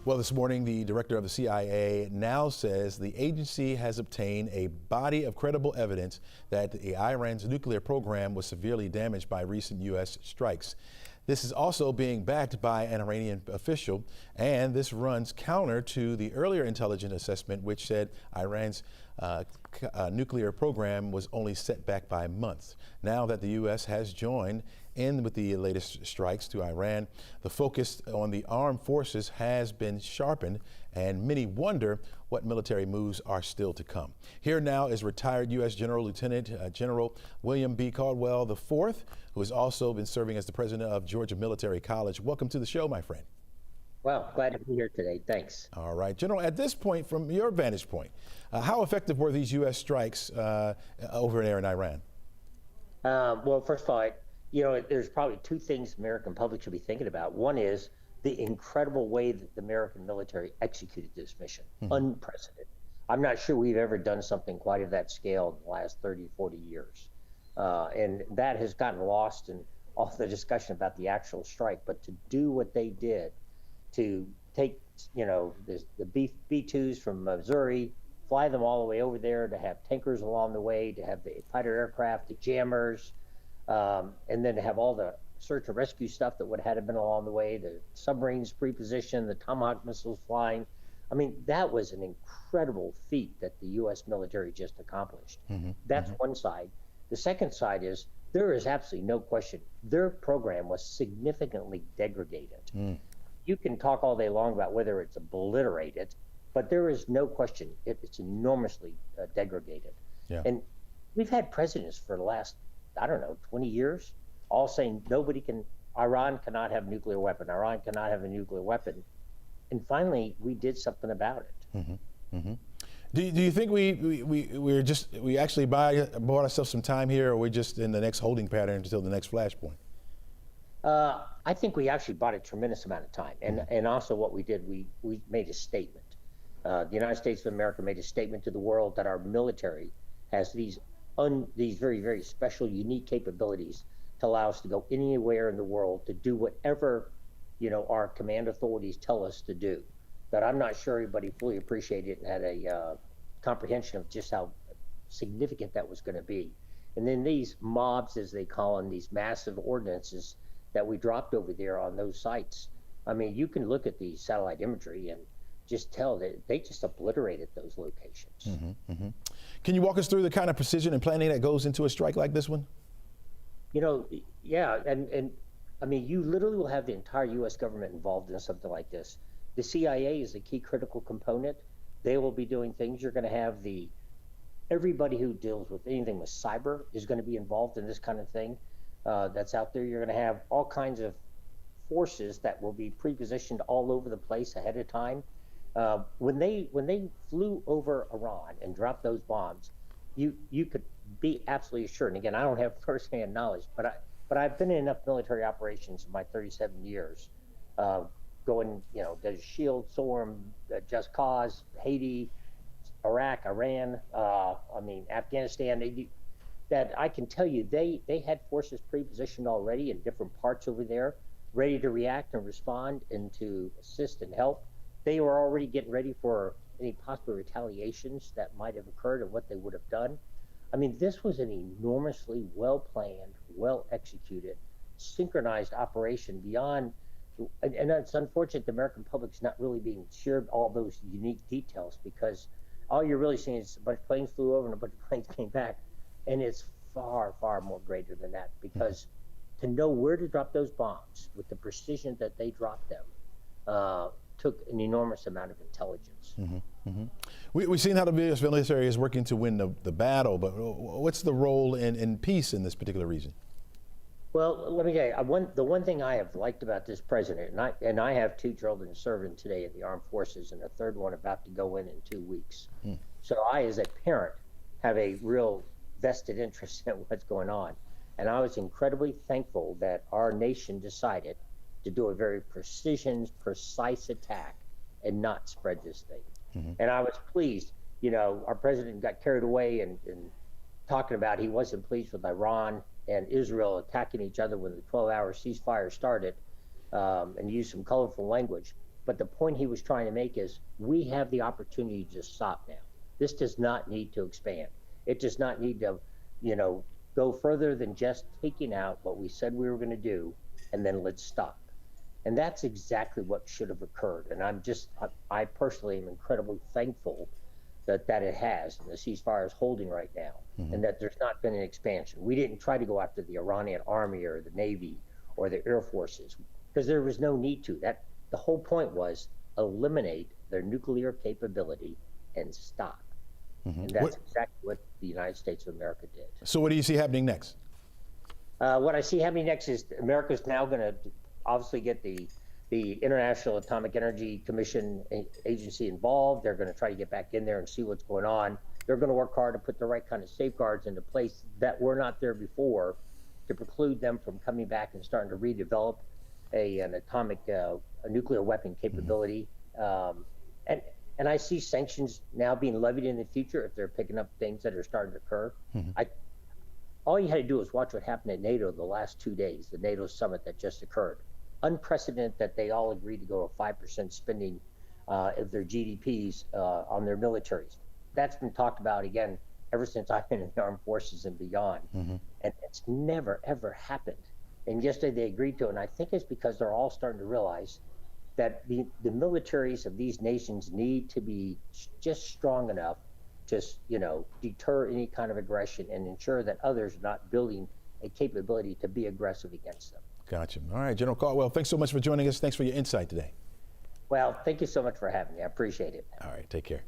Well, this morning, the director of the CIA now says the agency has obtained a body of credible evidence that Iran's nuclear program was severely damaged by recent U.S. strikes. This is also being backed by an Iranian official, and this runs counter to the earlier intelligence assessment, which said Iran's nuclear program was only set back by months. Now that the U.S. has joined in with the latest strikes to Iran, the focus on the armed forces has been sharpened, and many wonder what military moves are still to come. Here now is retired U.S. Lieutenant General William B. Caldwell IV, who has also been serving as the president of Georgia Military College. Welcome to the show, my friend. Well, glad to be here today. Thanks. All right, General, at this point, from your vantage point, how effective were these U.S. strikes over there in Iran? Well, first of all, there's probably two things the American public should be thinking about. One is the incredible way that the American military executed this mission, unprecedented. I'm not sure we've ever done something quite of that scale in the last 30, 40 years. And that has gotten lost in all the discussion about the actual strike. But to do what they did, to take, the B-2s from Missouri, fly them all the way over there, to have tankers along the way, to have the fighter aircraft, the jammers, and then to have all the search and rescue stuff that would have been along the way, the submarines pre-positioned, the Tomahawk missiles flying. I mean, that was an incredible feat that the U.S. military just accomplished. That's one side. The second side is there is absolutely no question their program was significantly degraded. You can talk all day long about whether it's obliterated, but there is no question it's enormously degraded. Yeah. And we've had presidents for the last, 20 years, all saying Iran cannot have a nuclear weapon. Iran cannot have a nuclear weapon. And finally, we did something about it. Do you think we actually bought ourselves some time here, or we're just in the next holding pattern until the next flashpoint? I think we actually bought a tremendous amount of time. And also what we did, we made a statement. The United States of America made a statement to the world that our military has these very, very special, unique capabilities to allow us to go anywhere in the world to do whatever, our command authorities tell us to do. But I'm not sure everybody fully appreciated it and had a comprehension of just how significant that was going to be. And then these mobs, as they call them, these massive ordinances that we dropped over there on those sites. I mean, you can look at the satellite imagery and just tell that they just obliterated those locations. Can you walk us through the kind of precision and planning that goes into a strike like this one? Yeah, and I mean, you literally will have the entire U.S. government involved in something like this. The CIA is a key critical component. They will be doing things. You're going to have everybody who deals with anything with cyber is going to be involved in this kind of thing that's out there. You're going to have all kinds of forces that will be pre-positioned all over the place ahead of time. When they flew over Iran and dropped those bombs, you could be absolutely assured. And again, I don't have firsthand knowledge, but I've been in enough military operations in my 37 years, going, Desert Shield, SORM, Just Cause, Haiti, Iraq, Iran, Afghanistan. That I can tell you, they had forces pre-positioned already in different parts over there, ready to react and respond and to assist and help. They were already getting ready for any possible retaliations that might have occurred and what they would have done. I mean, this was an enormously well-planned, well-executed, synchronized operation beyond, and it's unfortunate the American public's not really being shared all those unique details, because all you're really seeing is a bunch of planes flew over and a bunch of planes came back, and it's far, far more greater than that, because to know where to drop those bombs with the precision that they dropped them took an enormous amount of intelligence. We've seen how the U.S. military is working to win the battle, but what's the role in peace in this particular region? Well, let me tell you, the one thing I have liked about this president, and I have two children serving today in the armed forces, and a third one about to go in 2 weeks. So I, as a parent, have a real vested interest in what's going on. And I was incredibly thankful that our nation decided to do a very precise attack and not spread this thing. And I was pleased. Our president got carried away and talking about he wasn't pleased with Iran and Israel attacking each other when the 12-hour ceasefire started, and used some colorful language. But the point he was trying to make is we have the opportunity to stop now. This does not need to expand. It does not need to, go further than just taking out what we said we were going to do, and then let's stop. And that's exactly what should have occurred. And I personally am incredibly thankful that it has, and the ceasefire is holding right now, and that there's not been an expansion. We didn't try to go after the Iranian army or the Navy or the Air Forces because there was no need to. The whole point was eliminate their nuclear capability and stop. And that's exactly what the United States of America did. So what do you see happening next? What I see happening next is America's now going to obviously get the International Atomic Energy Commission agency involved. They're going to try to get back in there and see what's going on. They're going to work hard to put the right kind of safeguards into place that were not there before to preclude them from coming back and starting to redevelop an atomic a nuclear weapon capability. And I see sanctions now being levied in the future if they're picking up things that are starting to occur. All you had to do was watch what happened at NATO the last 2 days, the NATO summit that just occurred. Unprecedented that they all agreed to go to 5% spending of their GDPs on their militaries. That's been talked about again ever since I've been in the armed forces and beyond. And it's never, ever happened. And yesterday they agreed to it. And I think it's because they're all starting to realize that the militaries of these nations need to be just strong enough to, deter any kind of aggression and ensure that others are not building a capability to be aggressive against them. Gotcha. All right, General Caldwell, thanks so much for joining us. Thanks for your insight today. Well, thank you so much for having me. I appreciate it. All right, take care.